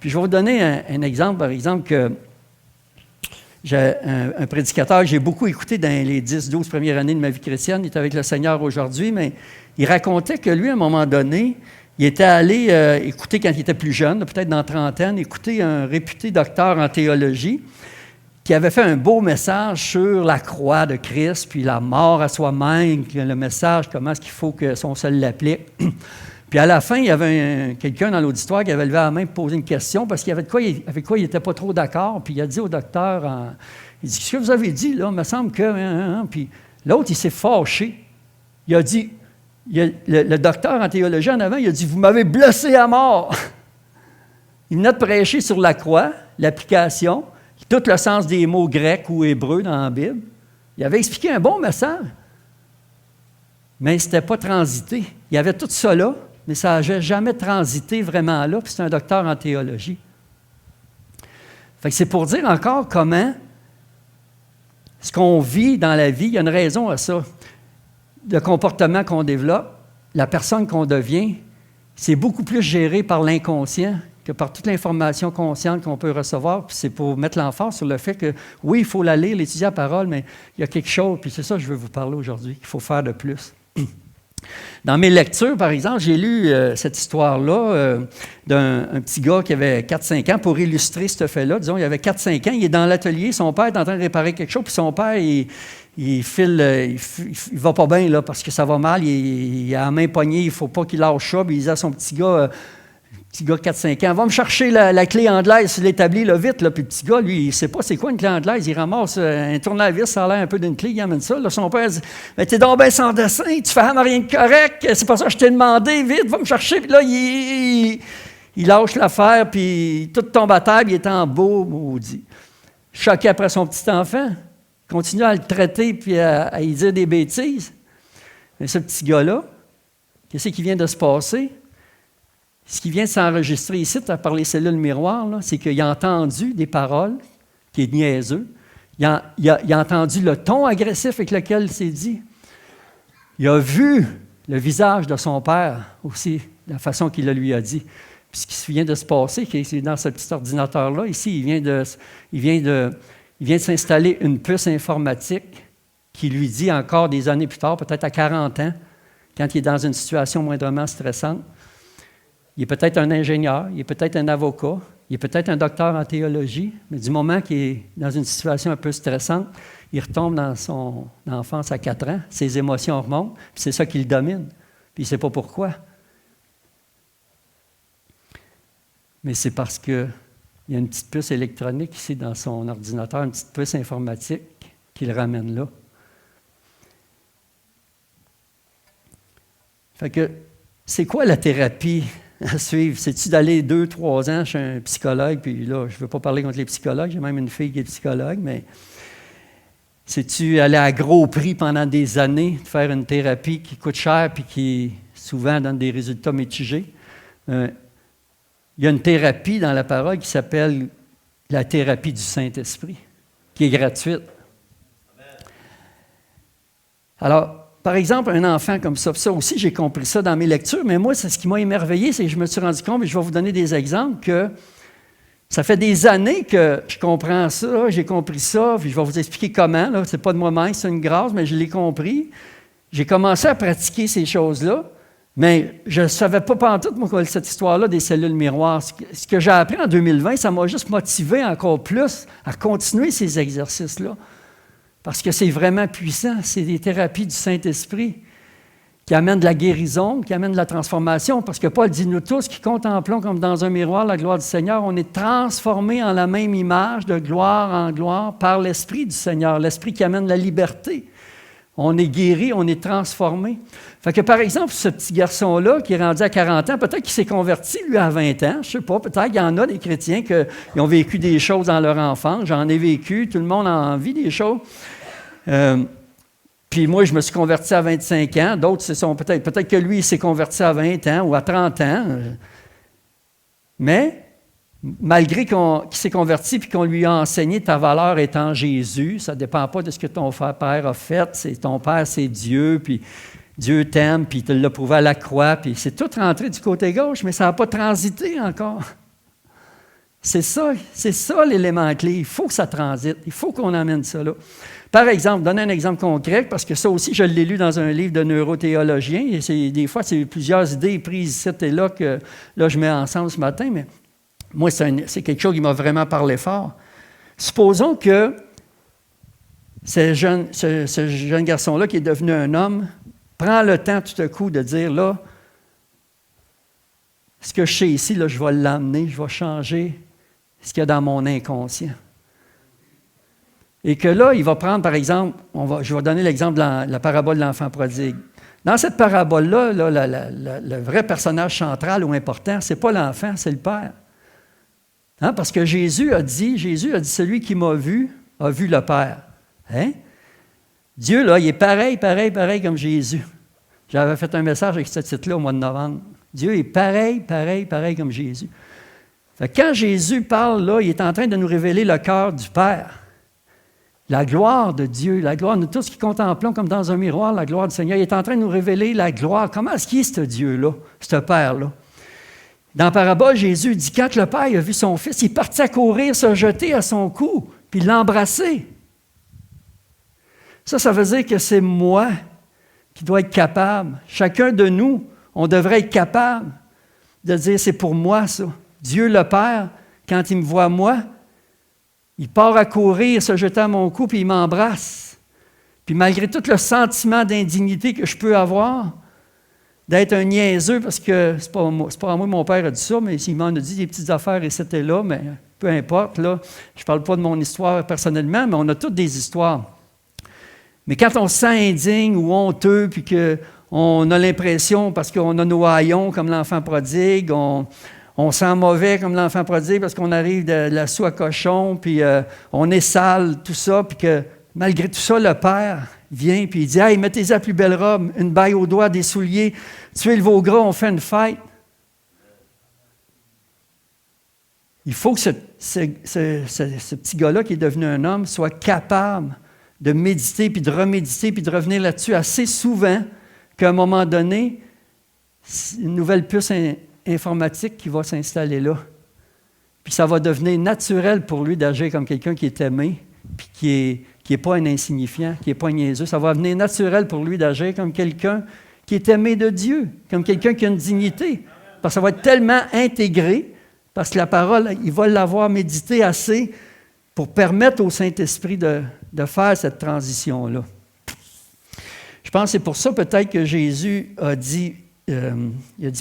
Puis je vais vous donner un exemple, par exemple, que j'ai un prédicateur que j'ai beaucoup écouté dans les 10-12 premières années de ma vie chrétienne. Il est avec le Seigneur aujourd'hui, mais il racontait que lui, à un moment donné, il était allé écouter, quand il était plus jeune, peut-être dans la trentaine, écouter un réputé docteur en théologie. qui avait fait un beau message sur la croix de Christ, puis la mort à soi-même, le message, comment est-ce qu'il faut que son seul l'applique. Puis à la fin, il y avait quelqu'un dans l'auditoire qui avait levé la main pour poser une question parce qu'il y avait de quoi, avec quoi il n'était pas trop d'accord. Puis il a dit au docteur, il dit, « Ce que vous avez dit, là, il me semble que... Puis l'autre, il s'est fâché. Il a dit, le docteur en théologie en avant, il a dit, « Vous m'avez blessé à mort. » Il venait de prêcher sur la croix, l'application, tout le sens des mots grecs ou hébreux dans la Bible. Il avait expliqué un bon message, mais ce n'était pas transité. Il y avait tout ça là, mais ça n'avait jamais transité vraiment là, puis c'est un docteur en théologie. Fait que c'est pour dire encore comment ce qu'on vit dans la vie, il y a une raison à ça. Le comportement qu'on développe, la personne qu'on devient, c'est beaucoup plus géré par l'inconscient que par toute l'information consciente qu'on peut recevoir. Puis c'est pour mettre l'emphase sur le fait que, oui, il faut la lire, l'étudier la parole, mais il y a quelque chose, puis c'est ça que je veux vous parler aujourd'hui, qu'il faut faire de plus. Dans mes lectures, par exemple, j'ai lu cette histoire-là d'un petit gars qui avait 4-5 ans pour illustrer ce fait-là. Disons, il avait 4-5 ans, il est dans l'atelier, son père est en train de réparer quelque chose, puis son père, il va pas bien là, parce que ça va mal, il a la main poignée, il ne faut pas qu'il lâche ça, puis il dit à son petit gars de 4-5 ans, « Va me chercher la clé anglaise sur l'établi, là, vite. » Puis le petit gars, lui, il ne sait pas c'est quoi une clé anglaise. Il ramasse un tournevis, ça a l'air un peu d'une clé, il amène ça. Là, son père dit, « Mais t'es donc bien sans dessin, tu fais rien de correct, c'est pas ça que je t'ai demandé, vite, va me chercher. » Puis là, il lâche l'affaire, puis tout tombe à terre, il est en beau, maudit. Choqué après son petit enfant, continue à le traiter, puis à y dire des bêtises. Mais ce petit gars-là, qu'est-ce qui vient de se passer? Ce qui vient de s'enregistrer ici, par les cellules miroirs, là, c'est qu'il a entendu des paroles qui est niaiseux. Il a entendu le ton agressif avec lequel c'est dit. Il a vu le visage de son père aussi, la façon qu'il le lui a dit. Puis ce qui vient de se passer, c'est dans ce petit ordinateur-là, ici, il vient de s'installer une puce informatique qui lui dit encore des années plus tard, peut-être à 40 ans, quand il est dans une situation moindrement stressante, il est peut-être un ingénieur, il est peut-être un avocat, il est peut-être un docteur en théologie, mais du moment qu'il est dans une situation un peu stressante, il retombe dans son enfance à 4 ans, ses émotions remontent, puis c'est ça qui le domine, puis il ne sait pas pourquoi. Mais c'est parce qu'il y a une petite puce électronique ici dans son ordinateur, une petite puce informatique qui le ramène là. Fait que, c'est quoi la thérapie à suivre? C'est-tu d'aller 2-3 ans chez un psychologue, puis là, je ne veux pas parler contre les psychologues, j'ai même une fille qui est psychologue, mais c'est-tu aller à gros prix pendant des années, de faire une thérapie qui coûte cher, puis qui souvent donne des résultats mitigés? Il y a une thérapie dans la parole qui s'appelle la thérapie du Saint-Esprit, qui est gratuite. Alors, par exemple, un enfant comme ça aussi, j'ai compris ça dans mes lectures, mais moi, c'est ce qui m'a émerveillé, c'est que je me suis rendu compte, et je vais vous donner des exemples, que ça fait des années que je comprends ça, j'ai compris ça, puis je vais vous expliquer comment, là, c'est pas de moi-même, c'est une grâce, mais je l'ai compris. J'ai commencé à pratiquer ces choses-là, mais je ne savais pas pantoute, moi, cette histoire-là des cellules miroirs. Ce que j'ai appris en 2020, ça m'a juste motivé encore plus à continuer ces exercices-là. Parce que c'est vraiment puissant, c'est des thérapies du Saint-Esprit qui amènent de la guérison, qui amènent de la transformation. Parce que Paul dit, nous tous qui contemplons comme dans un miroir la gloire du Seigneur, on est transformés en la même image de gloire en gloire par l'Esprit du Seigneur, l'Esprit qui amène la liberté. On est guéri, on est transformé. Fait que par exemple, ce petit garçon-là qui est rendu à 40 ans, peut-être qu'il s'est converti, lui, à 20 ans, je ne sais pas, peut-être qu'il y en a des chrétiens qui ont vécu des choses dans leur enfance, j'en ai vécu, tout le monde en vit des choses. Puis moi, je me suis converti à 25 ans. D'autres, peut-être que lui, il s'est converti à 20 ans ou à 30 ans. Mais, malgré qu'il s'est converti et qu'on lui a enseigné ta valeur est en Jésus, ça ne dépend pas de ce que ton père a fait. Ton père, c'est Dieu, puis Dieu t'aime, puis il te l'a prouvé à la croix, puis c'est tout rentré du côté gauche, mais ça n'a pas transité encore. C'est ça l'élément clé. Il faut que ça transite. Il faut qu'on amène ça là. Par exemple, donner un exemple concret, parce que ça aussi, je l'ai lu dans un livre de neurothéologien, et des fois, c'est plusieurs idées prises ici et là que là, je mets ensemble ce matin, mais moi, c'est quelque chose qui m'a vraiment parlé fort. Supposons que ce jeune garçon-là qui est devenu un homme prend le temps tout à coup de dire, là, ce que je sais ici, là, je vais l'emmener, je vais changer ce qu'il y a dans mon inconscient. Et que là, il va prendre, par exemple, je vais donner l'exemple de la parabole de l'enfant prodigue. Dans cette parabole-là, le vrai personnage central ou important, ce n'est pas l'enfant, c'est le père. Hein? Parce que Jésus a dit, celui qui m'a vu, a vu le Père. Hein? Dieu, là, il est pareil comme Jésus. J'avais fait un message avec ce titre-là au mois de novembre. Dieu est pareil comme Jésus. Fait que quand Jésus parle, là, il est en train de nous révéler le cœur du Père. La gloire de Dieu, la gloire, nous tous qui contemplons comme dans un miroir la gloire du Seigneur, il est en train de nous révéler la gloire. Comment est-ce qu'il est ce Dieu-là, ce Père-là? Dans la parabole, Jésus dit, quand le Père a vu son Fils, il est parti à courir, se jeter à son cou, puis l'embrasser. Ça veut dire que c'est moi qui dois être capable. Chacun de nous, on devrait être capable de dire, c'est pour moi ça. Dieu le Père, quand il me voit moi, il part à courir, se jeter à mon cou, puis il m'embrasse. Puis malgré tout le sentiment d'indignité que je peux avoir, d'être un niaiseux, parce que c'est pas à moi que mon père a dit ça, mais il m'en a dit des petites affaires et c'était là, mais peu importe, là, je ne parle pas de mon histoire personnellement, mais on a toutes des histoires. Mais quand on se sent indigne ou honteux, puis qu'on a l'impression, parce qu'on a nos haillons comme l'enfant prodigue, on sent mauvais comme l'enfant prodigue parce qu'on arrive de la soie cochon, puis on est sale, tout ça, puis que malgré tout ça, le Père vient puis il dit « Hey, mettez la plus belle robe, une bague au doigt, des souliers, tuez le veau gras, on fait une fête. » Il faut que ce petit gars-là qui est devenu un homme soit capable de méditer, puis de reméditer, puis de revenir là-dessus assez souvent qu'à un moment donné, une nouvelle puce informatique qui va s'installer là. Puis ça va devenir naturel pour lui d'agir comme quelqu'un qui est aimé, puis qui n'est pas un insignifiant, qui n'est pas un niaiseux. Ça va devenir naturel pour lui d'agir comme quelqu'un qui est aimé de Dieu, comme quelqu'un qui a une dignité. Parce que ça va être tellement intégré, parce que la parole, il va l'avoir médité assez pour permettre au Saint-Esprit de faire cette transition-là. Je pense que c'est pour ça peut-être que Jésus a dit,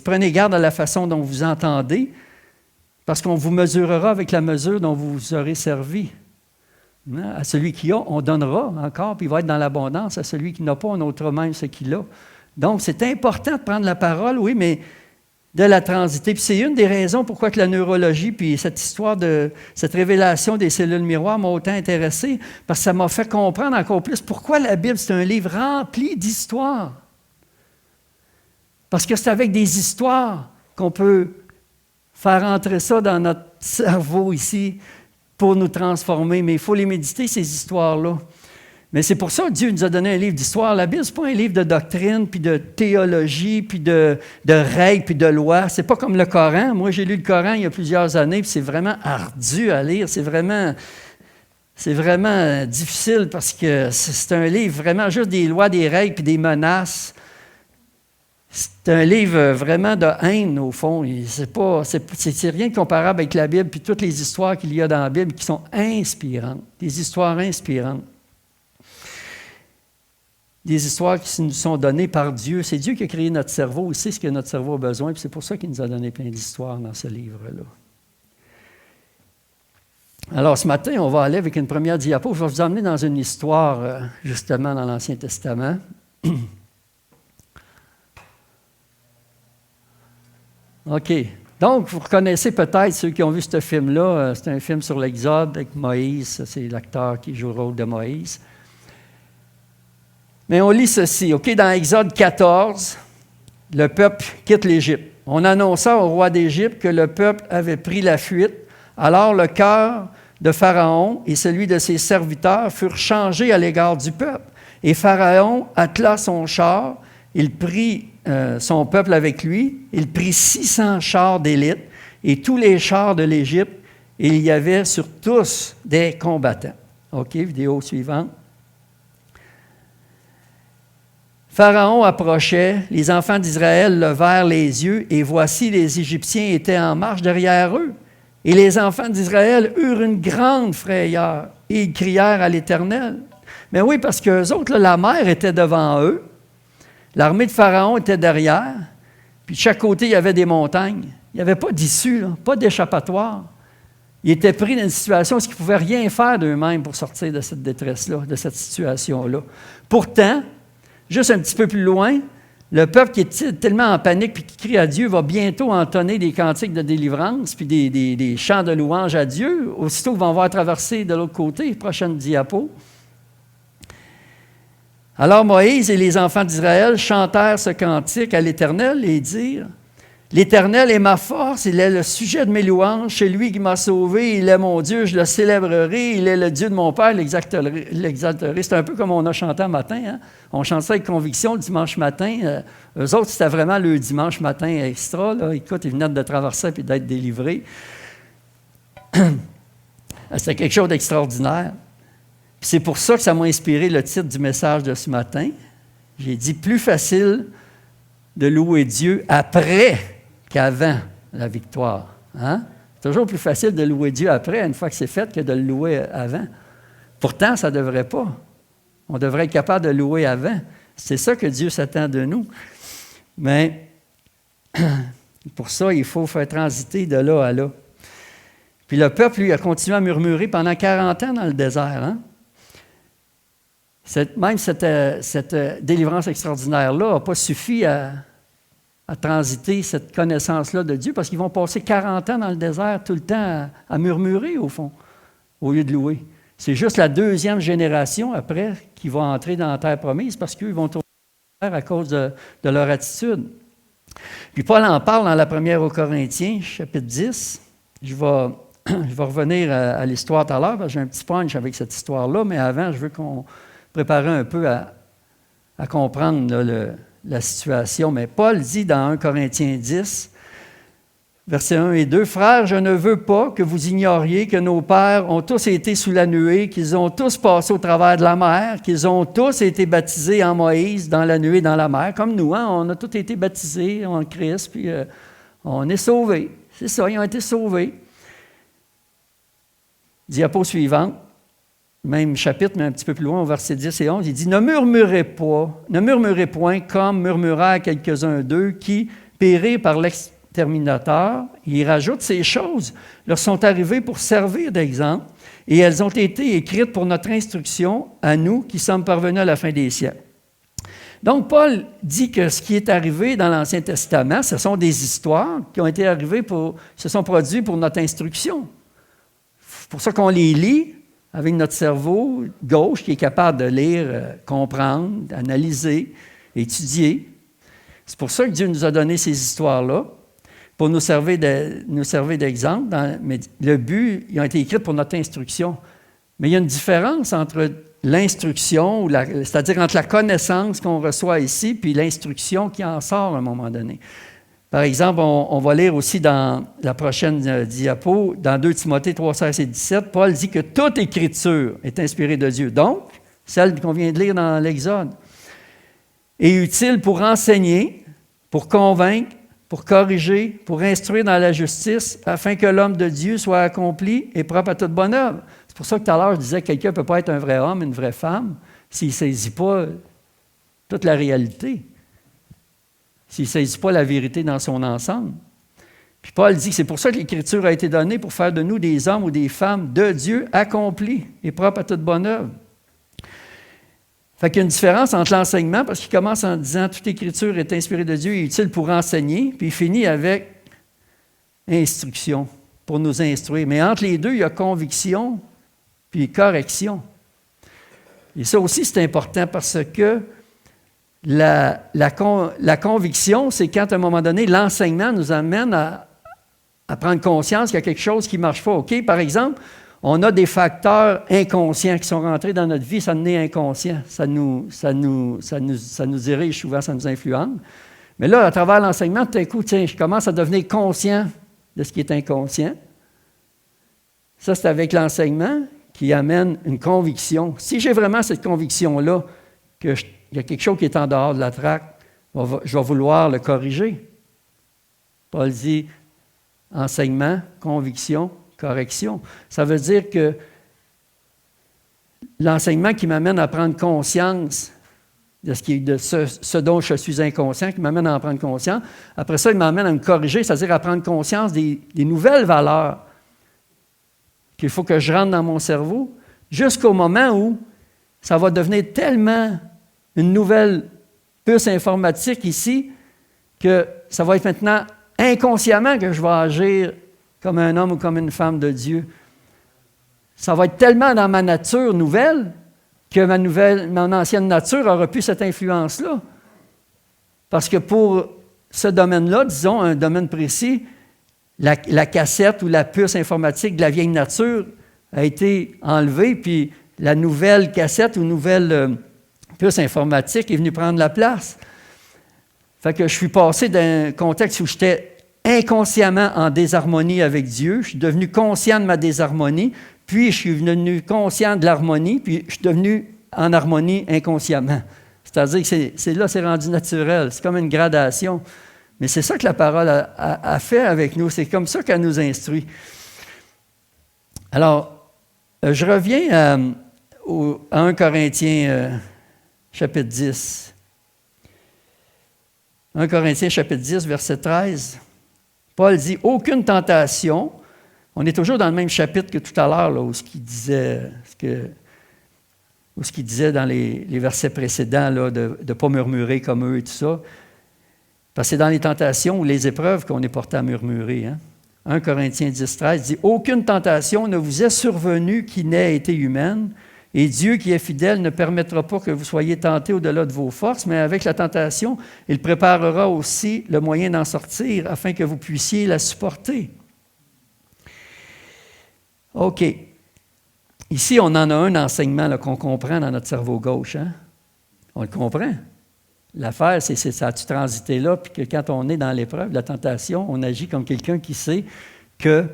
prenez garde à la façon dont vous entendez, parce qu'on vous mesurera avec la mesure dont vous vous aurez servi. À celui qui a, on donnera encore, puis il va être dans l'abondance. À celui qui n'a pas, on ôtera même ce qu'il a. Donc, c'est important de prendre la parole, oui, mais de la transiter. Puis c'est une des raisons pourquoi que la neurologie, puis cette histoire de cette révélation des cellules miroirs m'a autant intéressé, parce que ça m'a fait comprendre encore plus pourquoi la Bible, c'est un livre rempli d'histoires. Parce que c'est avec des histoires qu'on peut faire entrer ça dans notre cerveau ici pour nous transformer. Mais il faut les méditer, ces histoires-là. Mais c'est pour ça que Dieu nous a donné un livre d'histoire. La Bible, ce n'est pas un livre de doctrine, puis de théologie, puis de règles, puis de lois. Ce n'est pas comme le Coran. Moi, j'ai lu le Coran il y a plusieurs années, puis c'est vraiment ardu à lire. C'est vraiment difficile parce que c'est un livre vraiment juste des lois, des règles, puis des menaces. C'est un livre vraiment de haine, au fond. C'est rien de comparable avec la Bible puis toutes les histoires qu'il y a dans la Bible qui sont inspirantes, des histoires inspirantes. Des histoires qui nous sont données par Dieu. C'est Dieu qui a créé notre cerveau, il sait ce que notre cerveau a besoin, puis c'est pour ça qu'il nous a donné plein d'histoires dans ce livre-là. Alors, ce matin, on va aller avec une première diapo. Je vais vous emmener dans une histoire, justement, dans l'Ancien Testament. OK. Donc, vous reconnaissez peut-être ceux qui ont vu ce film-là. C'est un film sur l'Exode avec Moïse. C'est l'acteur qui joue le rôle de Moïse. Mais on lit ceci. OK, dans Exode 14, le peuple quitte l'Égypte. On annonça au roi d'Égypte que le peuple avait pris la fuite. Alors, le cœur de Pharaon et celui de ses serviteurs furent changés à l'égard du peuple. Et Pharaon attela son char. Il prit son peuple avec lui. Il prit 600 chars d'élite et tous les chars de l'Égypte. Et il y avait sur tous des combattants. OK, vidéo suivante. Pharaon approchait, les enfants d'Israël levèrent les yeux, et voici les Égyptiens étaient en marche derrière eux. Et les enfants d'Israël eurent une grande frayeur et ils crièrent à l'Éternel. Mais oui, parce qu'eux autres, là, la mer était devant eux, l'armée de Pharaon était derrière, puis de chaque côté, il y avait des montagnes. Il n'y avait pas d'issue, là, pas d'échappatoire. Ils étaient pris dans une situation où ils ne pouvaient rien faire d'eux-mêmes pour sortir de cette détresse-là, de cette situation-là. Pourtant, juste un petit peu plus loin, le peuple qui est tellement en panique et qui crie à Dieu va bientôt entonner des cantiques de délivrance puis des chants de louange à Dieu. Aussitôt qu'ils vont voir traverser de l'autre côté, prochaine diapo. Alors Moïse et les enfants d'Israël chantèrent ce cantique à l'Éternel et dirent: L'Éternel est ma force, il est le sujet de mes louanges, c'est lui qui m'a sauvé, il est mon Dieu, je le célébrerai, il est le Dieu de mon Père, l'exalterai. C'est un peu comme on a chanté un matin, hein? On chante ça avec conviction le dimanche matin. Eux autres, c'était vraiment le dimanche matin extra. Là. Écoute, ils venaient de traverser et d'être délivrés. C'était quelque chose d'extraordinaire. Puis c'est pour ça que ça m'a inspiré le titre du message de ce matin. J'ai dit « Plus facile de louer Dieu après qu'avant la victoire. Hein? » C'est toujours plus facile de louer Dieu après, une fois que c'est fait, que de le louer avant. Pourtant, ça ne devrait pas. On devrait être capable de louer avant. C'est ça que Dieu s'attend de nous. Mais pour ça, il faut faire transiter de là à là. Puis le peuple, lui, a continué à murmurer pendant 40 ans dans le désert. Hein? Cette délivrance extraordinaire-là n'a pas suffi à transiter cette connaissance-là de Dieu, parce qu'ils vont passer 40 ans dans le désert tout le temps à murmurer, au fond, au lieu de louer. C'est juste la deuxième génération après qui va entrer dans la terre promise, parce qu'eux, ils vont tourner la terre à cause de leur attitude. Puis Paul en parle dans la première aux Corinthiens, chapitre 10. Je vais revenir à l'histoire tout à l'heure, parce que j'ai un petit punch avec cette histoire-là, mais avant, je veux qu'on prépare un peu à comprendre là, la situation. Mais Paul dit dans 1 Corinthiens 10, versets 1 et 2, « Frères, je ne veux pas que vous ignoriez que nos pères ont tous été sous la nuée, qu'ils ont tous passé au travers de la mer, qu'ils ont tous été baptisés en Moïse dans la nuée, dans la mer, comme nous, hein, on a tous été baptisés en Christ, puis on est sauvés. » C'est ça, ils ont été sauvés. Diapo suivante, même chapitre, mais un petit peu plus loin, au verset 10 et 11, il dit « Ne murmurez point comme murmurèrent quelques-uns d'eux qui périrent par l'exterminateur. » Il rajoute « Ces choses leur sont arrivées pour servir d'exemple, et elles ont été écrites pour notre instruction à nous qui sommes parvenus à la fin des siècles. » Donc, Paul dit que ce qui est arrivé dans l'Ancien Testament, ce sont des histoires qui ont été arrivées se sont produites pour notre instruction. C'est pour ça qu'on les lit avec notre cerveau gauche qui est capable de lire, comprendre, analyser, étudier. C'est pour ça que Dieu nous a donné ces histoires-là, pour nous servir d'exemple. Mais le but, ils ont été écrits pour notre instruction. Mais il y a une différence entre l'instruction, c'est-à-dire entre la connaissance qu'on reçoit ici, puis l'instruction qui en sort à un moment donné. Par exemple, on va lire aussi dans la prochaine diapo, dans 2 Timothée 3, 16 et 17, Paul dit que toute écriture est inspirée de Dieu. Donc, celle qu'on vient de lire dans l'Exode, est utile pour enseigner, pour convaincre, pour corriger, pour instruire dans la justice, afin que l'homme de Dieu soit accompli et propre à toute bonne œuvre. C'est pour ça que tout à l'heure, je disais que quelqu'un ne peut pas être un vrai homme, une vraie femme, s'il ne saisit pas toute la réalité. S'il ne saisit pas la vérité dans son ensemble. Puis Paul dit que c'est pour ça que l'Écriture a été donnée, pour faire de nous des hommes ou des femmes de Dieu accomplis et propres à toute bonne œuvre. Fait qu'il y a une différence entre l'enseignement, parce qu'il commence en disant « Toute Écriture est inspirée de Dieu et utile pour enseigner », puis il finit avec « instruction », pour nous instruire. Mais entre les deux, il y a conviction puis correction. Et ça aussi, c'est important, parce que la conviction, c'est quand, à un moment donné, l'enseignement nous amène à prendre conscience qu'il y a quelque chose qui ne marche pas. OK? Par exemple, on a des facteurs inconscients qui sont rentrés dans notre vie, ça nous est inconscient. Ça nous dirige souvent, ça nous influence. Mais là, à travers l'enseignement, tout à coup, tiens, je commence à devenir conscient de ce qui est inconscient. Ça, c'est avec l'enseignement qui amène une conviction. Si j'ai vraiment cette conviction-là, qu'il y a quelque chose qui est en dehors de la traque, je vais vouloir le corriger. Paul dit, enseignement, conviction, correction. Ça veut dire que l'enseignement qui m'amène à prendre conscience de ce dont je suis inconscient, qui m'amène à en prendre conscience. Après ça, il m'amène à me corriger, c'est-à-dire à prendre conscience des nouvelles valeurs qu'il faut que je rentre dans mon cerveau, jusqu'au moment où ça va devenir tellement une nouvelle puce informatique ici que ça va être maintenant inconsciemment que je vais agir comme un homme ou comme une femme de Dieu. Ça va être tellement dans ma nature nouvelle que mon ancienne nature aura plus cette influence-là. Parce que pour ce domaine-là, disons, un domaine précis, la cassette ou la puce informatique de la vieille nature a été enlevée, puis la nouvelle cassette ou nouvelle puce informatique est venue prendre la place. Fait que je suis passé d'un contexte où j'étais inconsciemment en désharmonie avec Dieu, je suis devenu conscient de ma désharmonie, puis je suis devenu conscient de l'harmonie, puis je suis devenu en harmonie inconsciemment. C'est-à-dire que c'est rendu naturel, c'est comme une gradation. Mais c'est ça que la parole a fait avec nous, c'est comme ça qu'elle nous instruit. Alors, je reviens à 1 Corinthiens chapitre 10. 1 Corinthiens chapitre 10, verset 13. Paul dit « Aucune tentation ». On est toujours dans le même chapitre que tout à l'heure, là, où ce qu'il disait dans les versets précédents, là, de ne pas murmurer comme eux et tout ça. Parce que c'est dans les tentations ou les épreuves qu'on est porté à murmurer. Hein? 1 Corinthiens 10, 13 dit « Aucune tentation ne vous est survenue qui n'ait été humaine, et Dieu qui est fidèle ne permettra pas que vous soyez tentés au-delà de vos forces, mais avec la tentation, il préparera aussi le moyen d'en sortir afin que vous puissiez la supporter. » OK. Ici, on en a un enseignement là, qu'on comprend dans notre cerveau gauche. Hein? On le comprend. L'affaire, c'est ça a-tu transité là, puis que quand on est dans l'épreuve, la tentation, on agit comme quelqu'un qui sait que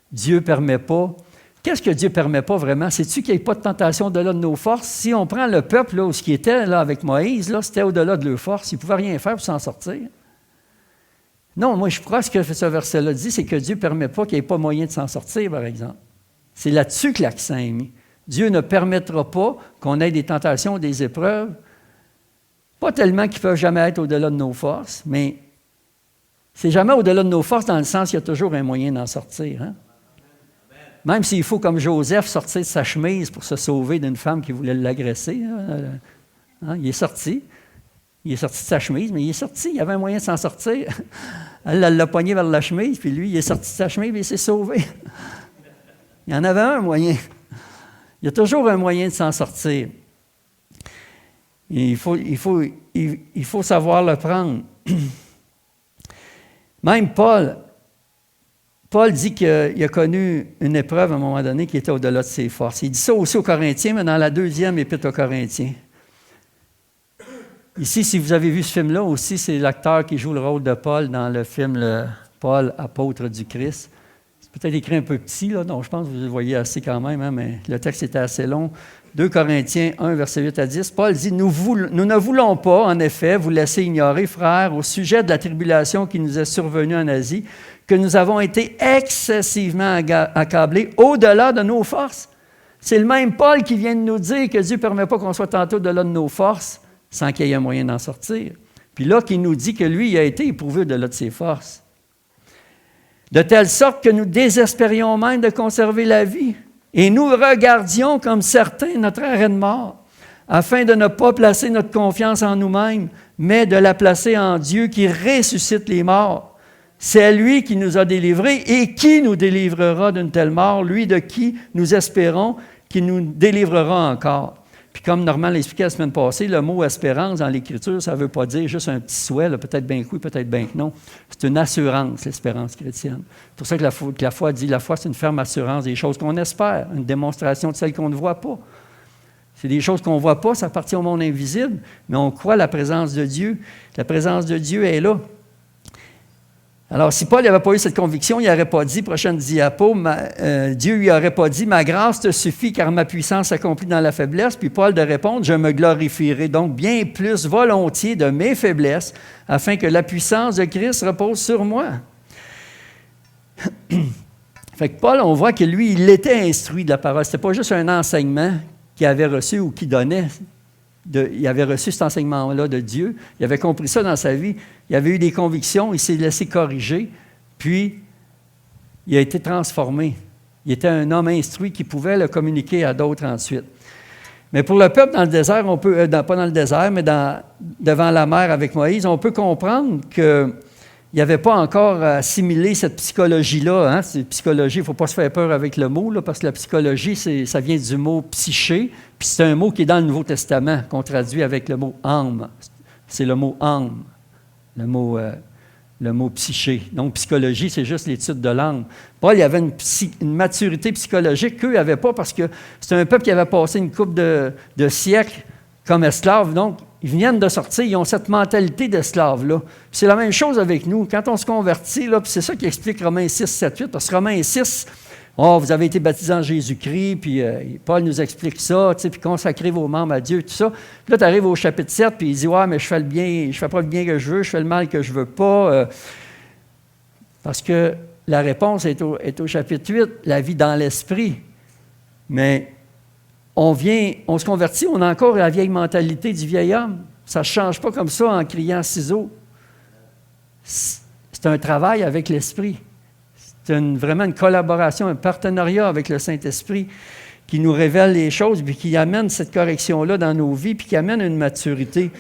Dieu ne permet pas. Qu'est-ce que Dieu ne permet pas vraiment? C'est-tu qu'il n'y ait pas de tentation au-delà de nos forces? Si on prend le peuple, là, ce qui était là, avec Moïse, là, c'était au-delà de leurs forces. Ils ne pouvaient rien faire pour s'en sortir. Non, moi, je crois que ce que ce verset-là dit, c'est que Dieu ne permet pas qu'il n'y ait pas moyen de s'en sortir, par exemple. C'est là-dessus que l'accent est mis. Dieu ne permettra pas qu'on ait des tentations ou des épreuves, pas tellement qu'ils ne peuvent jamais être au-delà de nos forces, mais c'est jamais au-delà de nos forces dans le sens qu'il y a toujours un moyen d'en sortir. Hein? Même s'il faut, comme Joseph, sortir de sa chemise pour se sauver d'une femme qui voulait l'agresser. Hein? Il est sorti. Il est sorti de sa chemise, mais il est sorti. Il y avait un moyen de s'en sortir. Elle l'a poigné vers la chemise, puis lui, il est sorti de sa chemise et il s'est sauvé. Il y en avait un moyen. Il y a toujours un moyen de s'en sortir. Et il faut savoir le prendre. Même Paul dit qu'il a connu une épreuve à un moment donné qui était au-delà de ses forces. Il dit ça aussi aux Corinthiens, mais dans la deuxième épître aux Corinthiens. Ici, si vous avez vu ce film-là, aussi, c'est l'acteur qui joue le rôle de Paul dans le film Paul, apôtre du Christ. C'est peut-être écrit un peu petit, là, donc je pense que vous le voyez assez quand même, hein, mais le texte était assez long. 2 Corinthiens 1, verset 8 à 10, Paul dit « Nous ne voulons pas, en effet, vous laisser ignorer, frères, au sujet de la tribulation qui nous est survenue en Asie, que nous avons été excessivement accablés au-delà de nos forces. » C'est le même Paul qui vient de nous dire que Dieu ne permet pas qu'on soit tenté au-delà de nos forces sans qu'il y ait un moyen d'en sortir. Puis là, qui nous dit que lui, il a été éprouvé au-delà de ses forces. De telle sorte que nous désespérions même de conserver la vie. Et nous regardions comme certains notre arrêt de mort, afin de ne pas placer notre confiance en nous-mêmes, mais de la placer en Dieu qui ressuscite les morts. C'est lui qui nous a délivrés et qui nous délivrera d'une telle mort, lui de qui nous espérons qu'il nous délivrera encore. Puis comme Normand l'expliquait la semaine passée, le mot « espérance » dans l'Écriture, ça ne veut pas dire juste un petit souhait, là, peut-être bien que oui, peut-être bien que non. C'est une assurance, l'espérance chrétienne. C'est pour ça que la foi dit, la foi, c'est une ferme assurance des choses qu'on espère, une démonstration de celles qu'on ne voit pas. C'est des choses qu'on ne voit pas, ça appartient au monde invisible, mais on croit à la présence de Dieu. La présence de Dieu est là. Alors, si Paul n'avait pas eu cette conviction, il n'aurait pas dit, prochaine diapo, Dieu lui aurait pas dit « Ma grâce te suffit car ma puissance s'accomplit dans la faiblesse ». Puis Paul de répondre « Je me glorifierai donc bien plus volontiers de mes faiblesses afin que la puissance de Christ repose sur moi ». Fait que Paul, on voit que lui, il était instruit de la parole. Ce n'était pas juste un enseignement qu'il avait reçu ou qu'il donnait. Il avait reçu cet enseignement-là de Dieu. Il avait compris ça dans sa vie. Il avait eu des convictions. Il s'est laissé corriger. Puis, il a été transformé. Il était un homme instruit qui pouvait le communiquer à d'autres ensuite. Mais pour le peuple dans le désert, on peut, pas dans le désert, mais devant la mer avec Moïse, on peut comprendre que il n'avait pas encore assimilé cette psychologie-là. Hein? C'est psychologie, il ne faut pas se faire peur avec le mot, là, parce que la psychologie, ça vient du mot psyché, puis c'est un mot qui est dans le Nouveau Testament, qu'on traduit avec le mot âme. C'est le mot âme, le mot psyché. Donc, psychologie, c'est juste l'étude de l'âme. Paul, il avait une maturité psychologique qu'eux n'avaient pas, parce que c'est un peuple qui avait passé une couple de siècles comme esclaves. Donc, ils viennent de sortir, ils ont cette mentalité d'esclaves-là. C'est la même chose avec nous. Quand on se convertit, là, puis c'est ça qui explique Romains 6, 7, 8, parce que Romains 6, vous avez été baptisés en Jésus-Christ, puis Paul nous explique ça, puis consacrez vos membres à Dieu, tout ça. Puis là, tu arrives au chapitre 7, puis il dit, ouais, mais je fais le bien, je fais pas le bien que je veux, je fais le mal que je veux pas. Parce que la réponse est au chapitre 8, la vie dans l'esprit. Mais on se convertit, on a encore la vieille mentalité du vieil homme. Ça ne change pas comme ça en criant ciseaux. C'est un travail avec l'esprit. C'est vraiment une collaboration, un partenariat avec le Saint-Esprit qui nous révèle les choses, puis qui amène cette correction-là dans nos vies, puis qui amène une maturité.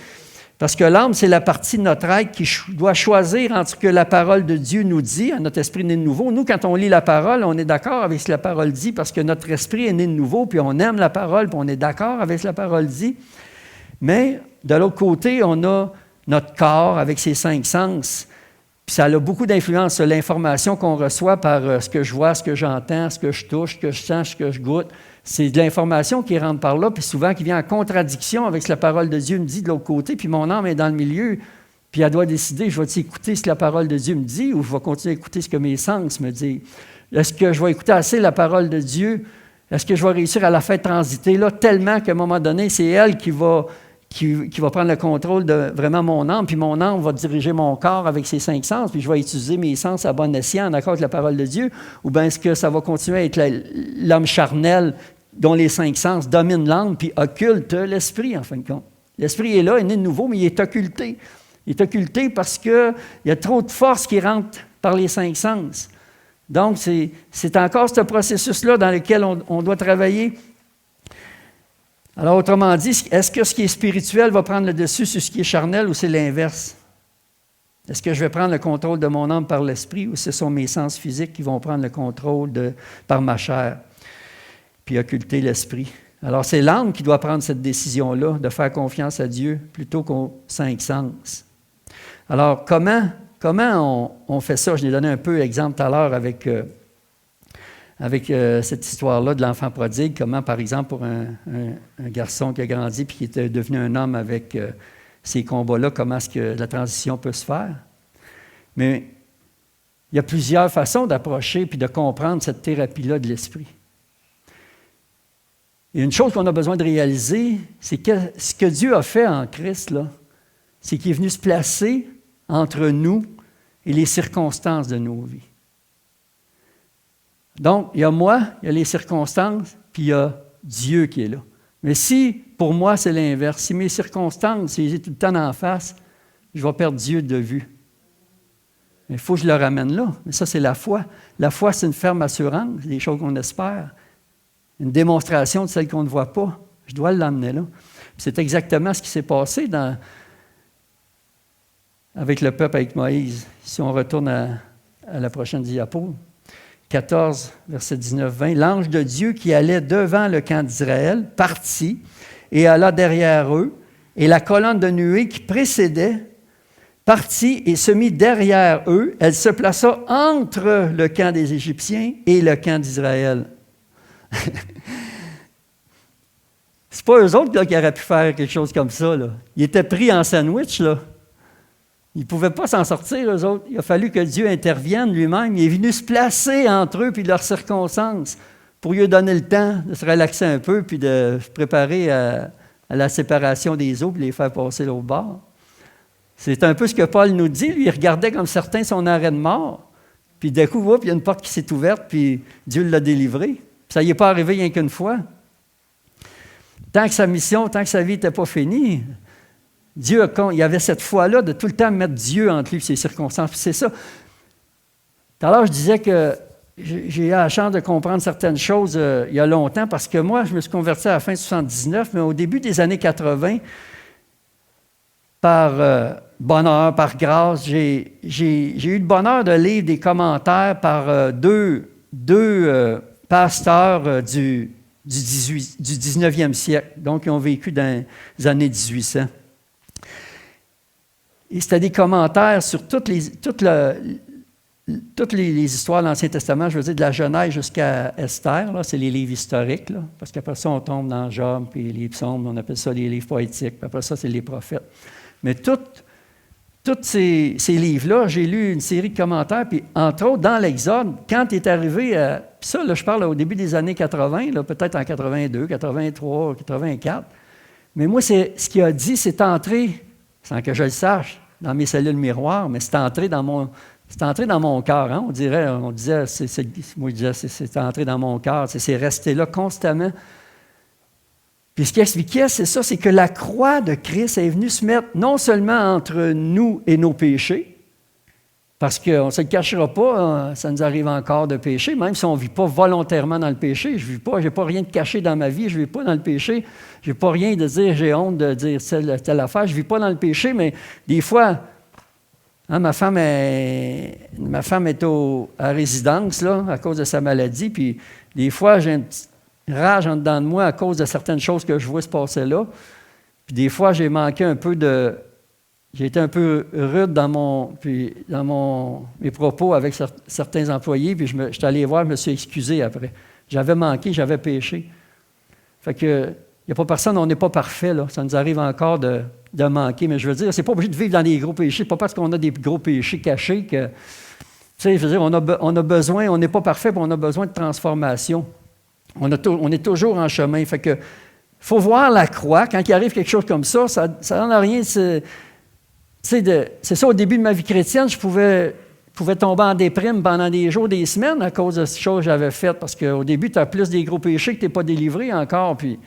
Parce que l'âme, c'est la partie de notre être qui doit choisir entre ce que la parole de Dieu nous dit, à notre esprit né de nouveau. Nous, quand on lit la parole, on est d'accord avec ce que la parole dit parce que notre esprit est né de nouveau, puis on aime la parole, puis on est d'accord avec ce que la parole dit. Mais de l'autre côté, on a notre corps avec ses 5 sens. Puis ça a beaucoup d'influence sur l'information qu'on reçoit par ce que je vois, ce que j'entends, ce que je touche, ce que je sens, ce que je goûte. C'est de l'information qui rentre par là, puis souvent qui vient en contradiction avec ce que la parole de Dieu me dit de l'autre côté, puis mon âme est dans le milieu, puis elle doit décider, je vais écouter ce que la parole de Dieu me dit ou je vais continuer à écouter ce que mes sens me disent. Est-ce que je vais écouter assez la parole de Dieu? Est-ce que je vais réussir à la faire transiter là tellement qu'à un moment donné, c'est elle qui va prendre le contrôle de vraiment mon âme, puis mon âme va diriger mon corps avec ses 5 sens, puis je vais utiliser mes sens à bon escient en accord avec la parole de Dieu, ou bien est-ce que ça va continuer à être l'homme charnel dont les 5 sens dominent l'âme, puis occulte l'esprit, en fin de compte. L'esprit est là, il est né de nouveau, mais il est occulté. Il est occulté parce qu'il y a trop de force qui rentre par les 5 sens. Donc, c'est encore ce processus-là dans lequel on doit travailler. Alors, autrement dit, est-ce que ce qui est spirituel va prendre le dessus sur ce qui est charnel ou c'est l'inverse? Est-ce que je vais prendre le contrôle de mon âme par l'esprit ou ce sont mes sens physiques qui vont prendre le contrôle par ma chair? Puis occulter l'esprit. Alors, c'est l'âme qui doit prendre cette décision-là, de faire confiance à Dieu plutôt qu'aux 5 sens. Alors, comment on fait ça? Je l'ai donné un peu exemple tout à l'heure avec cette histoire-là de l'enfant prodigue, comment, par exemple, pour un garçon qui a grandi puis qui était devenu un homme avec ces combats-là, comment est-ce que la transition peut se faire? Mais il y a plusieurs façons d'approcher puis de comprendre cette thérapie-là de l'esprit. Et une chose qu'on a besoin de réaliser, c'est que ce que Dieu a fait en Christ, là, c'est qu'il est venu se placer entre nous et les circonstances de nos vies. Donc, il y a moi, il y a les circonstances, puis il y a Dieu qui est là. Mais si, pour moi, c'est l'inverse, si mes circonstances, si j'ai tout le temps en face, je vais perdre Dieu de vue. Il faut que je le ramène là. Mais ça, c'est la foi. La foi, c'est une ferme assurance, des choses qu'on espère. Une démonstration de celles qu'on ne voit pas. Je dois l'amener là. Puis c'est exactement ce qui s'est passé avec le peuple, avec Moïse. Si on retourne à la prochaine diapo, 14, verset 19-20, l'ange de Dieu qui allait devant le camp d'Israël partit et alla derrière eux, et la colonne de nuée qui précédait partit et se mit derrière eux. Elle se plaça entre le camp des Égyptiens et le camp d'Israël. C'est pas eux autres là, qui auraient pu faire quelque chose comme ça. Là. Ils étaient pris en sandwich. Là. Ils ne pouvaient pas s'en sortir, eux autres. Il a fallu que Dieu intervienne lui-même. Il est venu se placer entre eux et leurs circonstances pour lui donner le temps de se relaxer un peu puis de se préparer à la séparation des eaux et les faire passer l'autre bord. C'est un peu ce que Paul nous dit. Lui, il regardait comme certains son arrêt de mort. Puis d'un coup, il y a une porte qui s'est ouverte, puis Dieu l'a délivré. Puis ça n'y est pas arrivé rien qu'une fois. Tant que sa mission, tant que sa vie n'était pas finie, Dieu, il y avait cette foi-là de tout le temps mettre Dieu entre lui et ses circonstances. Puis c'est ça. Tout à l'heure, je disais que j'ai eu la chance de comprendre certaines choses il y a longtemps, parce que moi, je me suis converti à la fin de 79, mais au début des années 80, par bonheur, par grâce, j'ai eu le bonheur de lire des commentaires par deux pasteurs du 19e siècle, donc ils ont vécu dans les années 1800. Et c'était des commentaires sur toutes les histoires de l'Ancien Testament, je veux dire de la Genèse jusqu'à Esther, là, c'est les livres historiques, là, parce qu'après ça, on tombe dans Job, puis les psaumes, on appelle ça les livres poétiques, puis après ça, c'est les prophètes. Mais tous ces livres-là, j'ai lu une série de commentaires, puis entre autres, dans l'Exode, quand il est arrivé à... Puis ça, là, je parle au début des années 80, là, peut-être en 82, 83, 84, mais moi, ce qu'il a dit, c'est entré, sans que je le sache, dans mes cellules miroirs, mais c'est entré dans mon cœur. Hein? On disait, moi je disais, c'est entré dans mon cœur, c'est resté là constamment. Puis ce qu'il expliquait, c'est ça, c'est que la croix de Christ est venue se mettre non seulement entre nous et nos péchés, parce qu'on ne se le cachera pas, ça nous arrive encore de pécher, même si on ne vit pas volontairement dans le péché. Je n'ai pas rien de caché dans ma vie, je ne vis pas dans le péché. Je n'ai pas rien de dire, j'ai honte de dire telle affaire, je ne vis pas dans le péché, mais des fois, hein, ma femme est à résidence là, à cause de sa maladie, puis des fois, j'ai une petite rage en dedans de moi à cause de certaines choses que je vois se passer là. Puis des fois, j'ai manqué un peu de... J'ai été un peu rude dans mes propos avec certains employés, puis je suis allé voir, je me suis excusé après. J'avais manqué, j'avais péché. Fait que, il n'y a pas personne, on n'est pas parfait, là. Ça nous arrive encore de manquer, mais je veux dire, c'est pas obligé de vivre dans des gros péchés, pas parce qu'on a des gros péchés cachés que, tu sais, je veux dire, on a besoin, on n'est pas parfait, puis on a besoin de transformation. On est toujours en chemin. Fait que, faut voir la croix, quand il arrive quelque chose comme ça donne à rien, c'est ça, au début de ma vie chrétienne, je pouvais tomber en déprime pendant des jours, des semaines à cause de ces choses que j'avais faites, parce qu'au début, tu as plus des gros péchés que tu n'es pas délivré encore, puis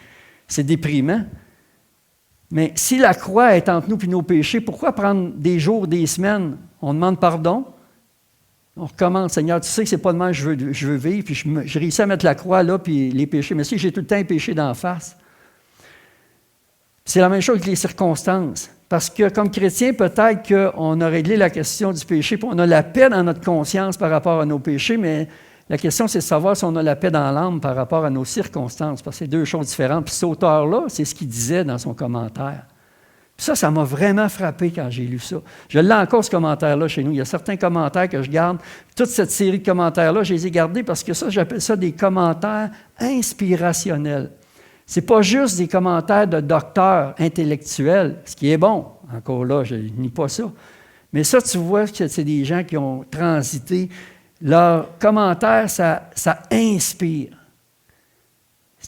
c'est déprimant. Mais si la croix est entre nous et nos péchés, pourquoi prendre des jours, des semaines? On demande pardon, on recommence. Seigneur, tu sais que ce n'est pas de même que je veux vivre, puis je réussis à mettre la croix là, puis les péchés. Mais si j'ai tout le temps un péché d'en face, c'est la même chose avec les circonstances. Parce que comme chrétien, peut-être qu'on a réglé la question du péché, puis on a la paix dans notre conscience par rapport à nos péchés, mais la question, c'est de savoir si on a la paix dans l'âme par rapport à nos circonstances, parce que c'est deux choses différentes. Puis cet auteur-là, c'est ce qu'il disait dans son commentaire. Puis ça m'a vraiment frappé quand j'ai lu ça. Je l'ai encore, ce commentaire-là, chez nous. Il y a certains commentaires que je garde. Toute cette série de commentaires-là, je les ai gardés parce que ça, j'appelle ça des commentaires inspirationnels. Ce n'est pas juste des commentaires de docteurs intellectuels, ce qui est bon. Encore là, je ne nie pas ça. Mais ça, tu vois que c'est des gens qui ont transité. Leurs commentaires, ça inspire.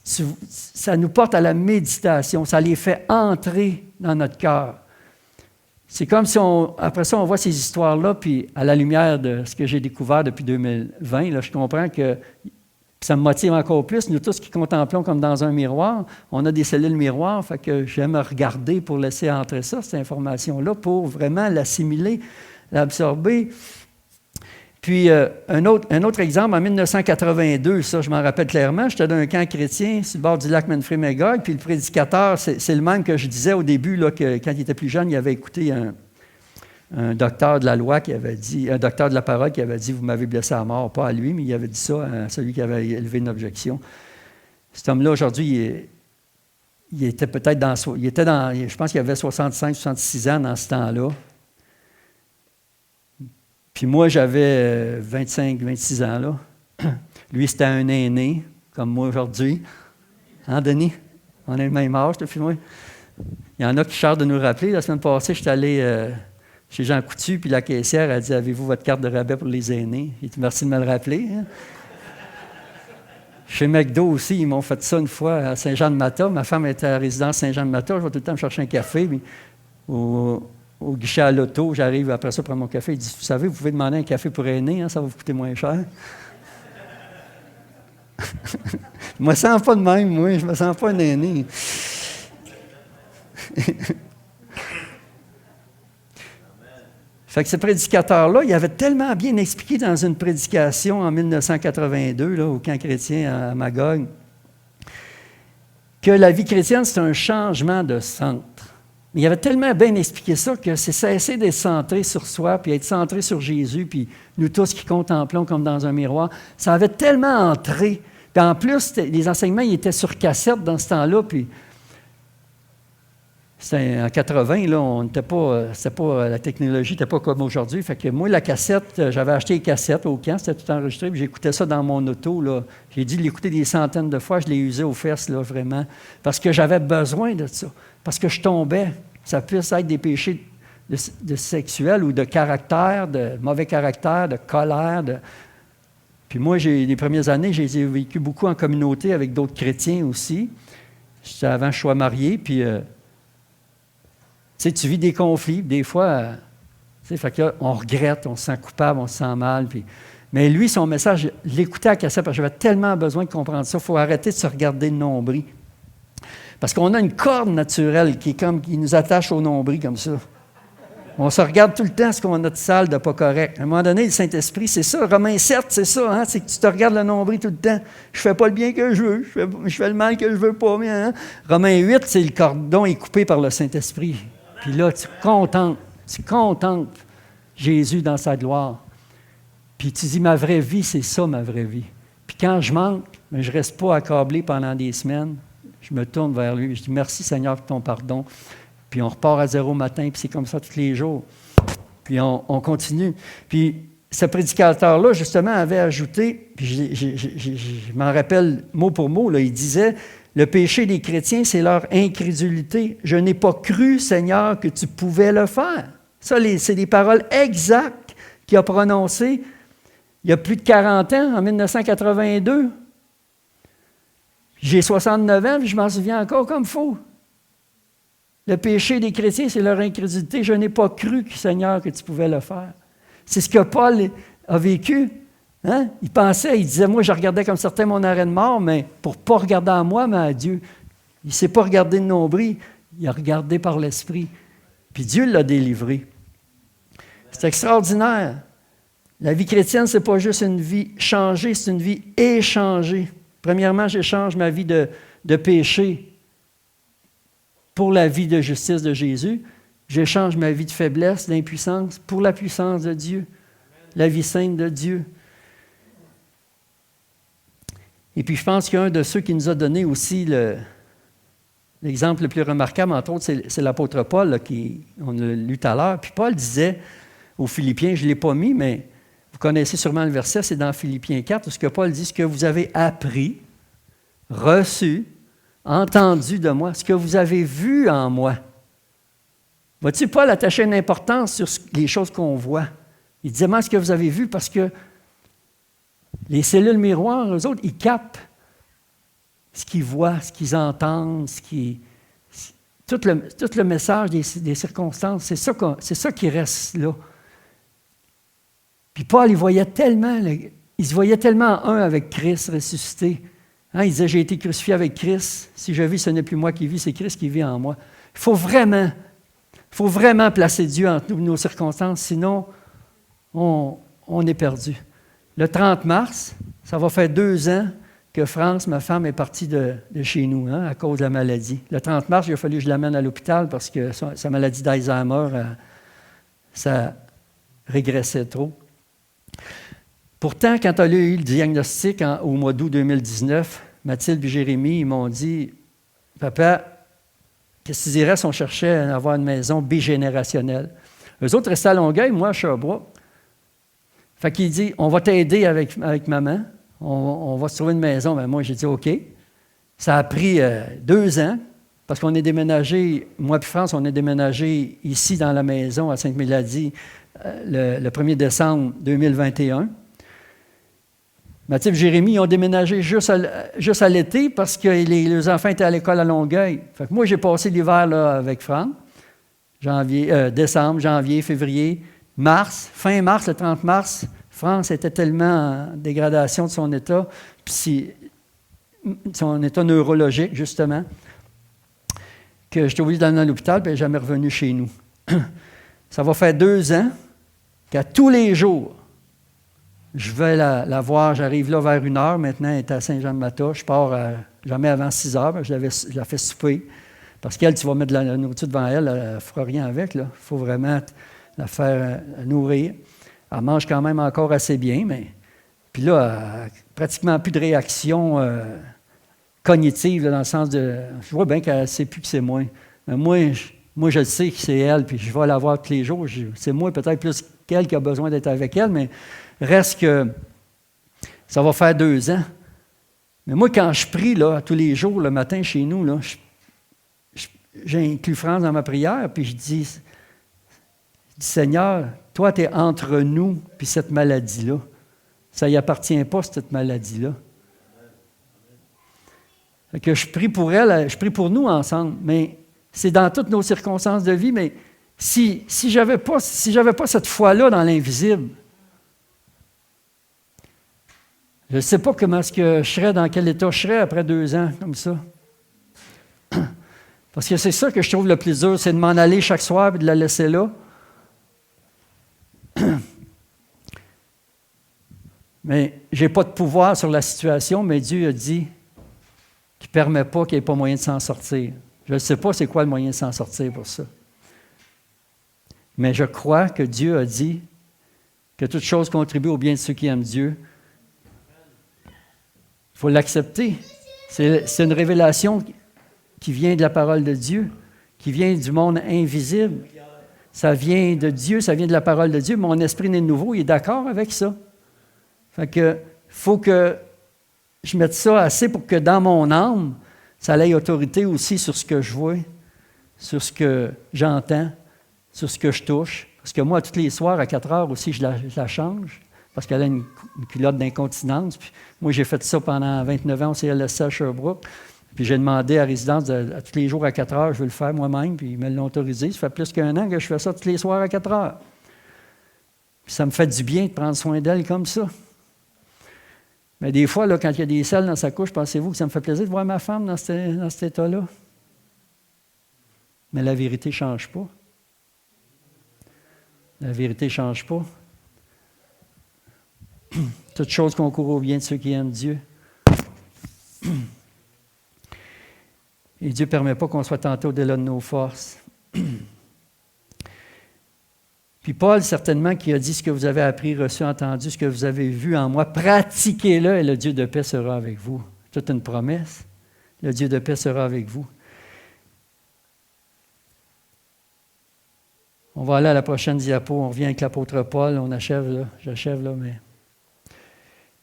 Ça nous porte à la méditation. Ça les fait entrer dans notre cœur. C'est comme si, après ça, on voit ces histoires-là, puis à la lumière de ce que j'ai découvert depuis 2020, là, je comprends que ça me motive encore plus. Nous tous qui contemplons comme dans un miroir, on a des cellules miroirs, fait que j'aime regarder pour laisser entrer ça, cette information-là, pour vraiment l'assimiler, l'absorber. Puis, un autre exemple, en 1982, ça, je m'en rappelle clairement, j'étais dans un camp chrétien sur le bord du lac Manfred-Magog, puis le prédicateur, c'est le même que je disais au début, là, que quand il était plus jeune, il avait écouté un docteur de la loi qui avait dit, un docteur de la parole qui avait dit « Vous m'avez blessé à mort », pas à lui, mais il avait dit ça à celui qui avait élevé une objection. Cet homme-là, aujourd'hui, il était peut-être je pense qu'il avait 65, 66 ans dans ce temps-là. Puis moi, j'avais 25, 26 ans, là. Lui, c'était un aîné, comme moi aujourd'hui. Hein, Denis? On a le même âge, toi, puis moi. Il y en a qui chargent de nous rappeler. La semaine passée, j'étais allé chez Jean Coutu, puis la caissière a dit « Avez-vous votre carte de rabais pour les aînés? » Il dit « Merci de me le rappeler. Hein. » Chez McDo aussi, ils m'ont fait ça une fois à Saint-Jean-de-Mata. Ma femme était à la résidence Saint-Jean-de-Mata. Je vais tout le temps me chercher un café. Puis au au guichet à l'auto, j'arrive après ça prendre mon café. Il dit, vous savez, vous pouvez demander un café pour aîné, hein, ça va vous coûter moins cher. Je me sens pas de même, moi. Je me sens pas un aîné. Fait que ce prédicateur-là, il avait tellement bien expliqué dans une prédication en 1982, là, au camp chrétien à Magog, que la vie chrétienne, c'est un changement de centre. Mais il avait tellement bien expliqué ça que c'est cesser d'être centré sur soi, puis être centré sur Jésus, puis nous tous qui contemplons comme dans un miroir. Ça avait tellement entré. Puis en plus, les enseignements ils étaient sur cassette dans ce temps-là, puis c'était en 80, là, on n'était pas, la technologie n'était pas comme aujourd'hui. Fait que moi, la cassette, j'avais acheté les cassettes au camp, c'était tout enregistré, puis j'écoutais ça dans mon auto, là. J'ai dû l'écouter des centaines de fois, je l'ai usé aux fesses, là, vraiment, parce que j'avais besoin de ça, parce que je tombais. Ça puisse être des péchés de sexuels ou de caractère, de mauvais caractère, de colère. Puis moi, les premières années, j'ai vécu beaucoup en communauté avec d'autres chrétiens aussi. C'était avant que je sois marié, puis... tu vis des conflits, des fois, fait que là, on regrette, on se sent coupable, on se sent mal. Mais lui, son message, je l'écoutais à cassette parce que j'avais tellement besoin de comprendre ça. Il faut arrêter de se regarder le nombril. Parce qu'on a une corde naturelle qui nous attache au nombril comme ça. On se regarde tout le temps ce qu'on a de sale, de pas correct. À un moment donné, le Saint-Esprit, c'est ça. Romains 7, c'est ça. Hein? C'est que tu te regardes le nombril tout le temps. Je fais pas le bien que je veux. Je fais le mal que je veux pas. Mais, hein? Romains 8, c'est le cordon est coupé par le Saint-Esprit. Puis là, tu contemples Jésus dans sa gloire. Puis tu dis, ma vraie vie, c'est ça, ma vraie vie. Puis quand je manque, mais je ne reste pas accablé pendant des semaines. Je me tourne vers lui. Je dis, merci Seigneur pour ton pardon. Puis on repart à zéro matin, puis c'est comme ça tous les jours. Puis on continue. Puis ce prédicateur-là, justement, avait ajouté, puis je m'en rappelle mot pour mot, là, il disait, le péché des chrétiens, c'est leur incrédulité. Je n'ai pas cru, Seigneur, que tu pouvais le faire. Ça, c'est des paroles exactes qu'il a prononcées il y a plus de 40 ans, en 1982. J'ai 69 ans, puis je m'en souviens encore comme faux. Le péché des chrétiens, c'est leur incrédulité. Je n'ai pas cru, Seigneur, que tu pouvais le faire. C'est ce que Paul a vécu. Hein? Il disait, moi, je regardais comme certains mon arrêt de mort, mais pour ne pas regarder à moi, mais à Dieu. Il ne s'est pas regardé de nombril, il a regardé par l'Esprit. Puis Dieu l'a délivré. C'est extraordinaire. La vie chrétienne, ce n'est pas juste une vie changée, c'est une vie échangée. Premièrement, j'échange ma vie de péché pour la vie de justice de Jésus. J'échange ma vie de faiblesse, d'impuissance pour la puissance de Dieu, la vie sainte de Dieu. Et puis, je pense qu'un de ceux qui nous a donné aussi l'exemple le plus remarquable, entre autres, c'est l'apôtre Paul, là, on l'a lu tout à l'heure. Puis Paul disait aux Philippiens, je ne l'ai pas mis, mais vous connaissez sûrement le verset, c'est dans Philippiens 4, où ce que Paul dit, ce que vous avez appris, reçu, entendu de moi, ce que vous avez vu en moi. Vois-tu, Paul attachait une importance sur les choses qu'on voit. Il disait, moi, ce que vous avez vu, parce que les cellules miroirs, eux autres, ils captent ce qu'ils voient, ce qu'ils entendent, tout le message des circonstances, c'est ça qui reste là. Puis Paul, il se voyait tellement un avec Christ ressuscité. Hein, il disait, j'ai été crucifié avec Christ. Si je vis, ce n'est plus moi qui vis, c'est Christ qui vit en moi. Il faut vraiment placer Dieu entre nos circonstances, sinon on est perdu. Le 30 mars, ça va faire 2 ans que France, ma femme, est partie de chez nous, hein, à cause de la maladie. Le 30 mars, il a fallu que je l'amène à l'hôpital parce que sa maladie d'Alzheimer, ça régressait trop. Pourtant, quand elle a eu le diagnostic au mois d'août 2019, Mathilde et Jérémie, ils m'ont dit, « Papa, qu'est-ce que tu dirais si on cherchait à avoir une maison bigénérationnelle? » Eux autres restaient à Longueuil, moi à Sherbrooke. Fait qu'il dit, on va t'aider avec maman, on va se trouver une maison. Ben moi, j'ai dit, OK. Ça a pris 2 ans, parce qu'on est déménagé, moi et France, on est déménagé ici dans la maison à Sainte-Mélodie le 1er décembre 2021. Mathilde et Jérémie, ils ont déménagé juste à l'été parce que les enfants étaient à l'école à Longueuil. Fait que moi, j'ai passé l'hiver là, avec Franck. décembre, janvier, février, mars, fin mars, le 30 mars, France était tellement en dégradation de son état, puis son état neurologique, justement, que j'étais obligé d'aller dans l'hôpital, puis elle n'est jamais revenue chez nous. Ça va faire 2 ans qu'à tous les jours, je vais la voir, j'arrive là vers 1h, maintenant elle est à Saint-Jean-de-Mata, je pars jamais avant 6h, je la fais souper, parce qu'elle, tu vas mettre de la nourriture devant elle, elle ne fera rien avec, il faut vraiment la faire nourrir. Elle mange quand même encore assez bien, mais puis là, elle n'a pratiquement plus de réaction cognitive, là, dans le sens de, je vois bien qu'elle ne sait plus que c'est moi. Mais moi, je sais que c'est elle, puis je vais la voir tous les jours. C'est moi peut-être plus qu'elle qui a besoin d'être avec elle, mais reste que ça va faire 2 ans. Mais moi, quand je prie là, tous les jours, le matin chez nous, là, j'inclus France dans ma prière, puis je dis, Seigneur, toi, tu es entre nous, puis cette maladie-là. Ça n'y appartient pas, cette maladie-là. Fait que je prie pour elle, je prie pour nous ensemble, mais c'est dans toutes nos circonstances de vie, mais si je n'avais pas cette foi-là dans l'invisible, je ne sais pas comment est-ce que je serais, dans quel état je serais après 2 ans, comme ça. Parce que c'est ça que je trouve le plus dur, c'est de m'en aller chaque soir et de la laisser là. Mais je n'ai pas de pouvoir sur la situation, mais Dieu a dit qu'il ne permet pas qu'il n'y ait pas moyen de s'en sortir. Je ne sais pas c'est quoi le moyen de s'en sortir pour ça. Mais je crois que Dieu a dit que toute chose contribue au bien de ceux qui aiment Dieu. Il faut l'accepter. C'est une révélation qui vient de la parole de Dieu, qui vient du monde invisible. Ça vient de Dieu, ça vient de la parole de Dieu. Mon esprit né de nouveau, il est d'accord avec ça. Fait que faut que je mette ça assez pour que dans mon âme, ça ait autorité aussi sur ce que je vois, sur ce que j'entends, sur ce que je touche. Parce que moi, tous les soirs, à 4 heures aussi, je la change, parce qu'elle a une culotte d'incontinence. Puis moi, j'ai fait ça pendant 29 ans au CLSC à Sherbrooke. Puis j'ai demandé à résidence à tous les jours à 4 heures, je veux le faire moi-même, puis ils me l'ont autorisé. Ça fait plus qu'1 an que je fais ça tous les soirs à 4 heures. Puis ça me fait du bien de prendre soin d'elle comme ça. Mais des fois, là, quand il y a des selles dans sa couche, pensez-vous que ça me fait plaisir de voir ma femme dans cet état-là? Mais la vérité ne change pas. La vérité ne change pas. Toute chose concourt au bien de ceux qui aiment Dieu. Et Dieu ne permet pas qu'on soit tenté au-delà de nos forces. Puis Paul, certainement, qui a dit ce que vous avez appris, reçu, entendu, ce que vous avez vu en moi, pratiquez-le et le Dieu de paix sera avec vous. C'est toute une promesse. Le Dieu de paix sera avec vous. On va aller à la prochaine diapo. On revient avec l'apôtre Paul. On achève là. J'achève là, mais...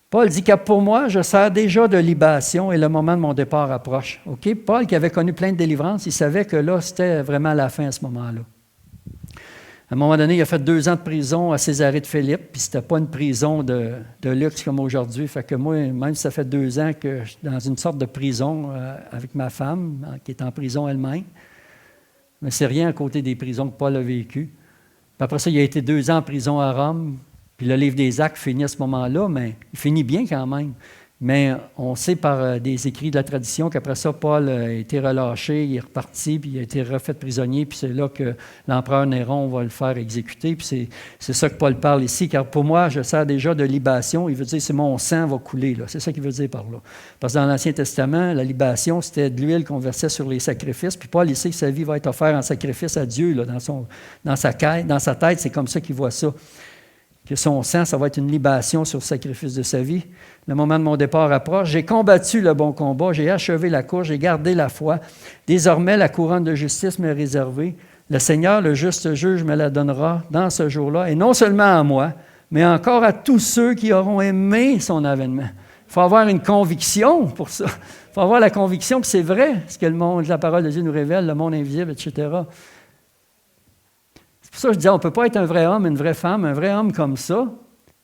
Paul dit que pour moi, je sers déjà de libation et le moment de mon départ approche. OK? Paul, qui avait connu plein de délivrances, il savait que là, c'était vraiment la fin à ce moment-là. À un moment donné, il a fait 2 ans de prison à Césarée de Philippe, puis c'était pas une prison de luxe comme aujourd'hui. Fait que moi, même si ça fait 2 ans que je suis dans une sorte de prison avec ma femme, qui est en prison elle-même, mais c'est rien à côté des prisons que Paul a vécues. Puis après ça, il a été 2 ans en prison à Rome, puis le livre des Actes finit à ce moment-là, mais il finit bien quand même. Mais on sait par des écrits de la tradition qu'après ça, Paul a été relâché, il est reparti, puis il a été refait prisonnier, puis c'est là que l'empereur Néron va le faire exécuter. Puis c'est ça que Paul parle ici, car pour moi, je sers déjà de libation. Il veut dire, c'est mon sang va couler. Là. C'est ça qu'il veut dire par là. Parce que dans l'Ancien Testament, la libation, c'était de l'huile qu'on versait sur les sacrifices. Puis Paul, il sait que sa vie va être offerte en sacrifice à Dieu. Là, dans sa tête, c'est comme ça qu'il voit ça. Que son sang, ça va être une libation sur le sacrifice de sa vie. Le moment de mon départ approche. J'ai combattu le bon combat, j'ai achevé la course, j'ai gardé la foi. Désormais, la couronne de justice m'est réservée. Le Seigneur, le juste juge, me la donnera dans ce jour-là, et non seulement à moi, mais encore à tous ceux qui auront aimé son avènement. Il faut avoir une conviction pour ça. Il faut avoir la conviction que c'est vrai, ce que la parole de Dieu nous révèle, le monde invisible, etc. C'est pour ça que je disais, on ne peut pas être un vrai homme, une vraie femme, un vrai homme comme ça,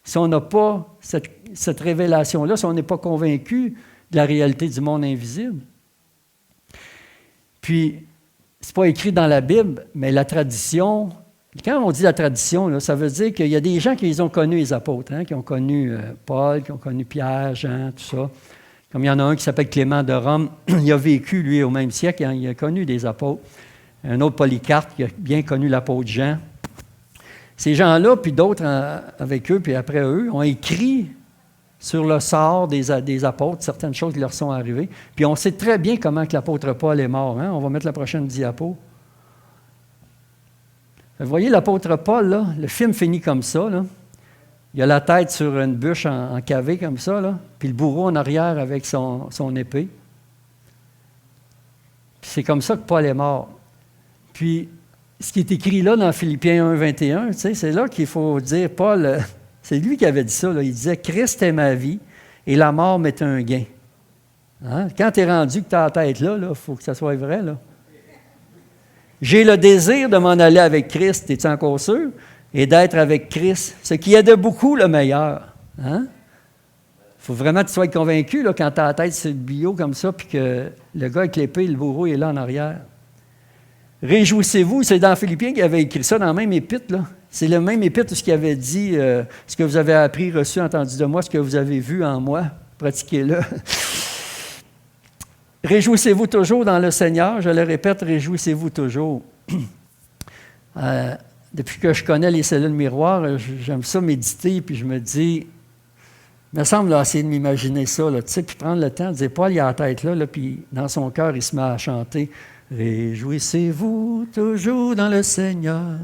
si on n'a pas cette révélation-là, si on n'est pas convaincu de la réalité du monde invisible. Puis, c'est pas écrit dans la Bible, mais la tradition, quand on dit la tradition, là, ça veut dire qu'il y a des gens qui les ont connus, les apôtres, hein, qui ont connu Paul, qui ont connu Pierre, Jean, tout ça. Comme il y en a un qui s'appelle Clément de Rome, il a vécu, lui, au même siècle, hein, il a connu des apôtres. Un autre Polycarpe qui a bien connu l'apôtre Jean. Ces gens-là, puis d'autres avec eux, puis après eux, ont écrit sur le sort des apôtres, certaines choses qui leur sont arrivées. Puis on sait très bien comment que l'apôtre Paul est mort. Hein? On va mettre la prochaine diapo. Vous voyez l'apôtre Paul, là, le film finit comme ça. Là. Il a la tête sur une bûche en cavé comme ça, là, puis le bourreau en arrière avec son épée. Puis c'est comme ça que Paul est mort. Puis, ce qui est écrit là dans Philippiens 1, 21, c'est là qu'il faut dire, Paul, c'est lui qui avait dit ça, là, il disait « Christ est ma vie et la mort m'est un gain. Hein? » Quand tu es rendu que tu as la tête là, il faut que ça soit vrai. Là. J'ai le désir de m'en aller avec Christ, es-tu encore sûr? Et d'être avec Christ, ce qui est de beaucoup le meilleur. Hein? Il faut vraiment que tu sois convaincu là, quand tu as la tête sur le bio comme ça, puis que le gars avec l'épée, le bourreau est là en arrière. Réjouissez-vous, c'est dans Philippiens qu'il avait écrit ça, dans le même épître. Là. C'est le même épître où il avait dit ce que vous avez appris, reçu, entendu de moi, ce que vous avez vu en moi, pratiquez-le. Réjouissez-vous toujours dans le Seigneur. Je le répète, réjouissez-vous toujours. Depuis que je connais les cellules miroirs, j'aime ça méditer, puis je me dis, il me semble là, essayer de m'imaginer ça, là, puis prendre le temps de dire, Paul, il a la tête là, puis dans son cœur, il se met à chanter. Réjouissez-vous toujours dans le Seigneur.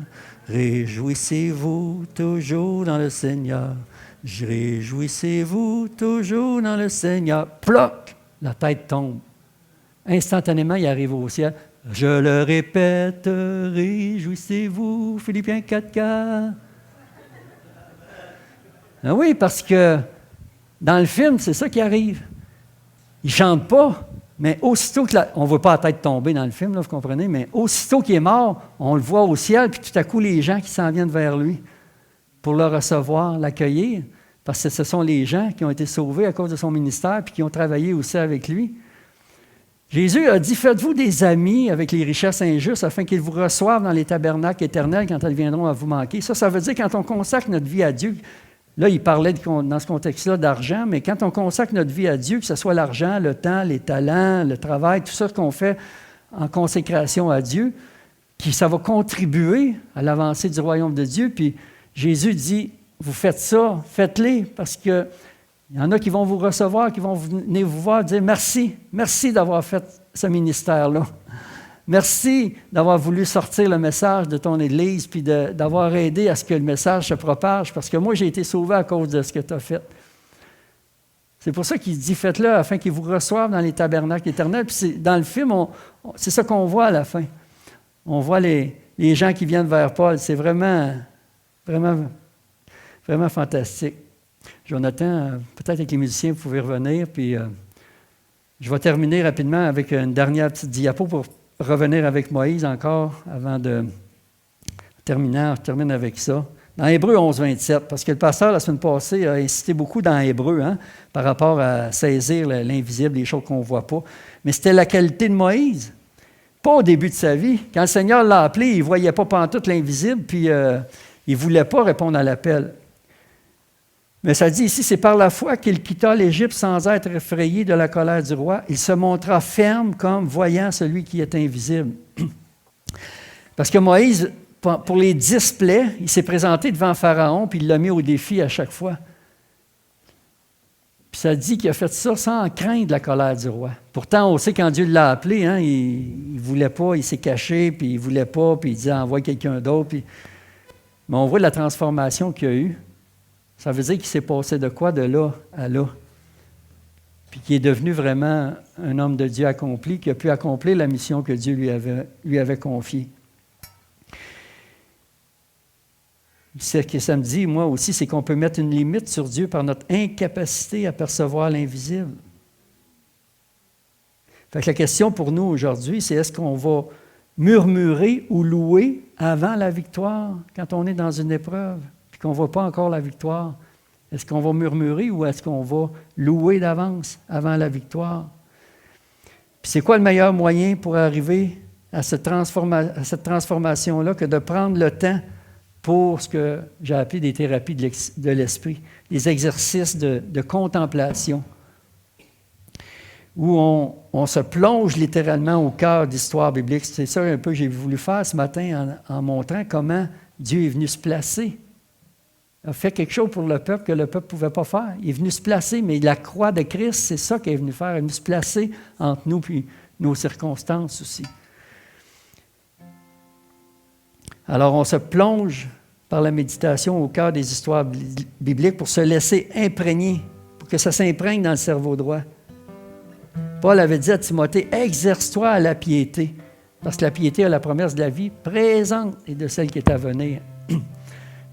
Réjouissez-vous toujours dans le Seigneur. Réjouissez-vous toujours dans le Seigneur. Ploc! La tête tombe. Instantanément, il arrive au ciel. Je le répète, réjouissez-vous. Philippiens 4,4. Ah oui, parce que dans le film, c'est ça qui arrive. Il ne chante pas. Mais aussitôt que on ne voit pas la tête tomber dans le film, là, vous comprenez, mais aussitôt qu'il est mort, on le voit au ciel, puis tout à coup, les gens qui s'en viennent vers lui pour le recevoir, l'accueillir, parce que ce sont les gens qui ont été sauvés à cause de son ministère, puis qui ont travaillé aussi avec lui. Jésus a dit, faites-vous des amis avec les richesses injustes, afin qu'ils vous reçoivent dans les tabernacles éternels quand elles viendront à vous manquer. Ça veut dire quand on consacre notre vie à Dieu. Là, il parlait dans ce contexte-là d'argent, mais quand on consacre notre vie à Dieu, que ce soit l'argent, le temps, les talents, le travail, tout ça qu'on fait en consécration à Dieu, puis ça va contribuer à l'avancée du royaume de Dieu. Puis Jésus dit, vous faites ça, faites-les, parce qu'il y en a qui vont vous recevoir, qui vont venir vous voir, dire merci, merci d'avoir fait ce ministère-là. Merci d'avoir voulu sortir le message de ton Église puis d'avoir aidé à ce que le message se propage, parce que moi, j'ai été sauvé à cause de ce que tu as fait. C'est pour ça qu'il dit, faites-le afin qu'ils vous reçoivent dans les tabernacles éternels. Puis dans le film, c'est ça qu'on voit à la fin. On voit les gens qui viennent vers Paul. C'est vraiment, vraiment, vraiment fantastique. Jonathan, peut-être avec les musiciens, vous pouvez revenir. Puis je vais terminer rapidement avec une dernière petite diapo pour revenir avec Moïse encore avant de terminer. Je termine avec ça. Dans Hébreux 11, 27, parce que le pasteur, la semaine passée, a insisté beaucoup dans Hébreux par rapport à saisir l'invisible, les choses qu'on ne voit pas. Mais c'était la qualité de Moïse. Pas au début de sa vie. Quand le Seigneur l'a appelé, il ne voyait pas pantoute l'invisible, puis il ne voulait pas répondre à l'appel. Mais ça dit ici, c'est par la foi qu'il quitta l'Égypte sans être effrayé de la colère du roi. Il se montra ferme comme voyant celui qui est invisible. Parce que Moïse, pour les 10 plaies, il s'est présenté devant Pharaon, puis il l'a mis au défi à chaque fois. Puis ça dit qu'il a fait ça sans craindre la colère du roi. Pourtant, on sait quand Dieu l'a appelé, il ne voulait pas, il s'est caché, puis il ne voulait pas, puis il disait « envoie quelqu'un d'autre ». Mais on voit la transformation qu'il y a eu. Ça veut dire qu'il s'est passé de quoi de là à là. Puis qu'il est devenu vraiment un homme de Dieu accompli, qui a pu accomplir la mission que Dieu lui avait confiée. Ce que ça me dit, moi aussi, c'est qu'on peut mettre une limite sur Dieu par notre incapacité à percevoir l'invisible. Fait que la question pour nous aujourd'hui, c'est est-ce qu'on va murmurer ou louer avant la victoire quand on est dans une épreuve? Qu'on ne voit pas encore la victoire. Est-ce qu'on va murmurer ou est-ce qu'on va louer d'avance avant la victoire? Puis c'est quoi le meilleur moyen pour arriver à cette transformation-là que de prendre le temps pour ce que j'ai appelé des thérapies de l'esprit, des exercices de contemplation, où on se plonge littéralement au cœur d'histoire biblique. C'est ça un peu que j'ai voulu faire ce matin en montrant comment Dieu est venu se placer. Il a fait quelque chose pour le peuple que le peuple ne pouvait pas faire. Il est venu se placer, mais la croix de Christ, c'est ça qu'il est venu faire. Il est venu se placer entre nous et nos circonstances aussi. Alors, on se plonge par la méditation au cœur des histoires bibliques pour se laisser imprégner, pour que ça s'imprègne dans le cerveau droit. Paul avait dit à Timothée, « Exerce-toi à la piété, parce que la piété a la promesse de la vie présente et de celle qui est à venir. »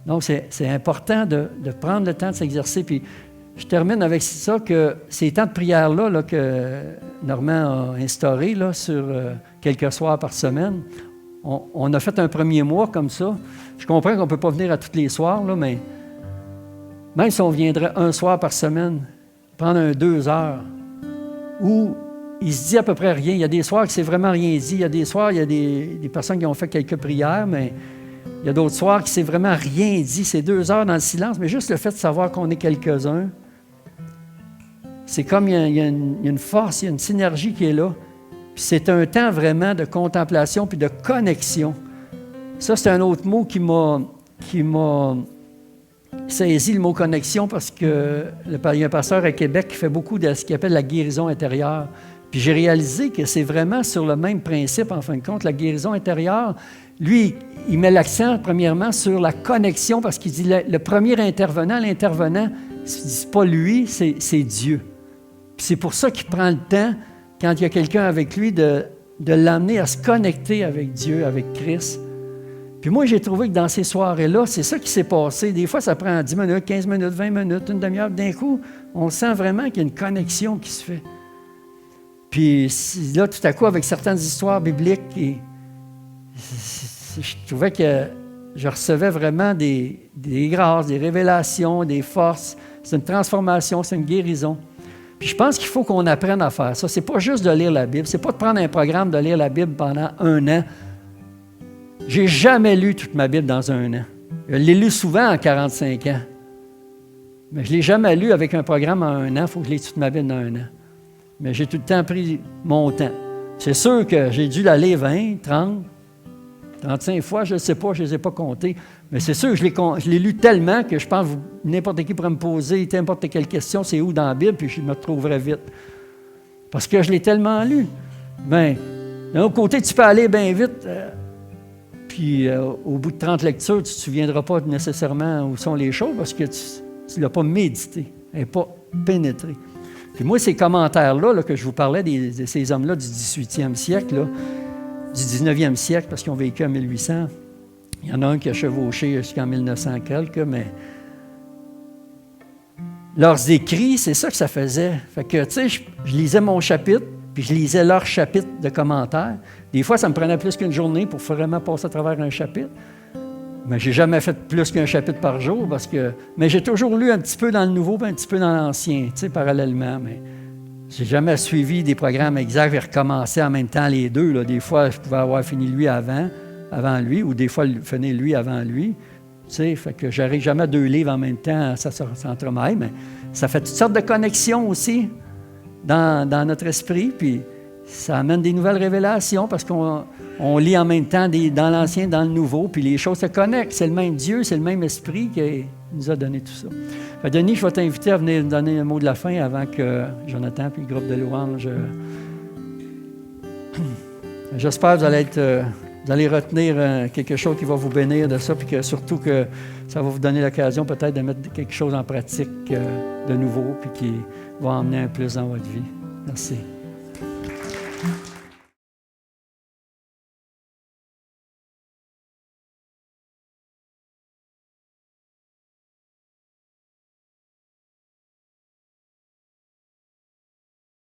Donc, c'est important de prendre le temps de s'exercer. Puis, je termine avec ça, que ces temps de prière-là que Normand a instaurés sur quelques soirs par semaine, on a fait un premier mois comme ça. Je comprends qu'on ne peut pas venir à tous les soirs, là, mais même si on viendrait un soir par semaine, prendre 2 heures, où il se dit à peu près rien. Il y a des soirs que c'est vraiment rien dit. Il y a des soirs, il y a des personnes qui ont fait quelques prières, mais il y a d'autres soirs qui c'est vraiment rien dit. C'est 2 heures dans le silence, mais juste le fait de savoir qu'on est quelques-uns, c'est comme il y a une force, il y a une synergie qui est là. Puis c'est un temps vraiment de contemplation puis de connexion. Ça, c'est un autre mot qui m'a saisi, le mot connexion, parce que il y a un pasteur à Québec qui fait beaucoup de ce qu'il appelle la guérison intérieure. Puis j'ai réalisé que c'est vraiment sur le même principe, en fin de compte. La guérison intérieure, lui, il met l'accent, premièrement, sur la connexion, parce qu'il dit le premier l'intervenant, c'est pas lui, c'est Dieu. Puis c'est pour ça qu'il prend le temps, quand il y a quelqu'un avec lui, de l'amener à se connecter avec Dieu, avec Christ. Puis moi, j'ai trouvé que dans ces soirées-là, c'est ça qui s'est passé. Des fois, ça prend 10 minutes, 15 minutes, 20 minutes, une demi-heure. D'un coup, on sent vraiment qu'il y a une connexion qui se fait. Puis là, tout à coup, avec certaines histoires bibliques, je trouvais que je recevais vraiment des grâces, des révélations, des forces. C'est une transformation, c'est une guérison. Puis je pense qu'il faut qu'on apprenne à faire ça. C'est pas juste de lire la Bible. C'est pas de prendre un programme de lire la Bible pendant 1 an. J'ai jamais lu toute ma Bible dans 1 an. Je l'ai lu souvent en 45 ans. Mais je ne l'ai jamais lu avec un programme en 1 an. Il faut que je lise toute ma Bible dans 1 an. Mais j'ai tout le temps pris mon temps. C'est sûr que j'ai dû la lire 20, 30, 35 fois, je ne sais pas, je ne les ai pas comptés. Mais c'est sûr que je l'ai lu tellement que je pense que n'importe qui pourrait me poser n'importe quelle question, c'est où dans la Bible, puis je me retrouverai vite. Parce que je l'ai tellement lu. Bien, d'un autre côté, tu peux aller bien vite, puis au bout de 30 lectures, tu ne te souviendras pas nécessairement où sont les choses parce que tu ne l'as pas médité, elle n'est pas pénétrée. Puis moi, ces commentaires-là que je vous parlais de ces hommes-là du 18e siècle, là, du 19e siècle, parce qu'ils ont vécu en 1800, il y en a un qui a chevauché jusqu'en 1900 quelques, mais leurs écrits, c'est ça que ça faisait. Fait que, tu sais, je lisais mon chapitre, puis je lisais leur chapitre de commentaires. Des fois, ça me prenait plus qu'une journée pour vraiment passer à travers un chapitre. Mais j'ai jamais fait plus qu'un chapitre par jour, mais j'ai toujours lu un petit peu dans le Nouveau et un petit peu dans l'Ancien, tu sais, parallèlement. Mais j'ai jamais suivi des programmes exacts et recommencé en même temps les deux. Là. Des fois, je pouvais avoir fini lui avant lui, ou des fois, finir lui avant lui. Tu sais, fait que j'arrive jamais à 2 livres en même temps, ça s'entremêle, mais ça fait toutes sortes de connexions aussi dans notre esprit, puis ça amène des nouvelles révélations parce qu'on lit en même temps dans l'Ancien, dans le Nouveau, puis les choses se connectent. C'est le même Dieu, c'est le même Esprit qui nous a donné tout ça. Fait, Denis, je vais t'inviter à venir donner un mot de la fin avant que Jonathan puis le groupe de louanges. J'espère que vous allez retenir quelque chose qui va vous bénir de ça, puis que surtout que ça va vous donner l'occasion peut-être de mettre quelque chose en pratique de nouveau, puis qui va emmener un plus dans votre vie. Merci.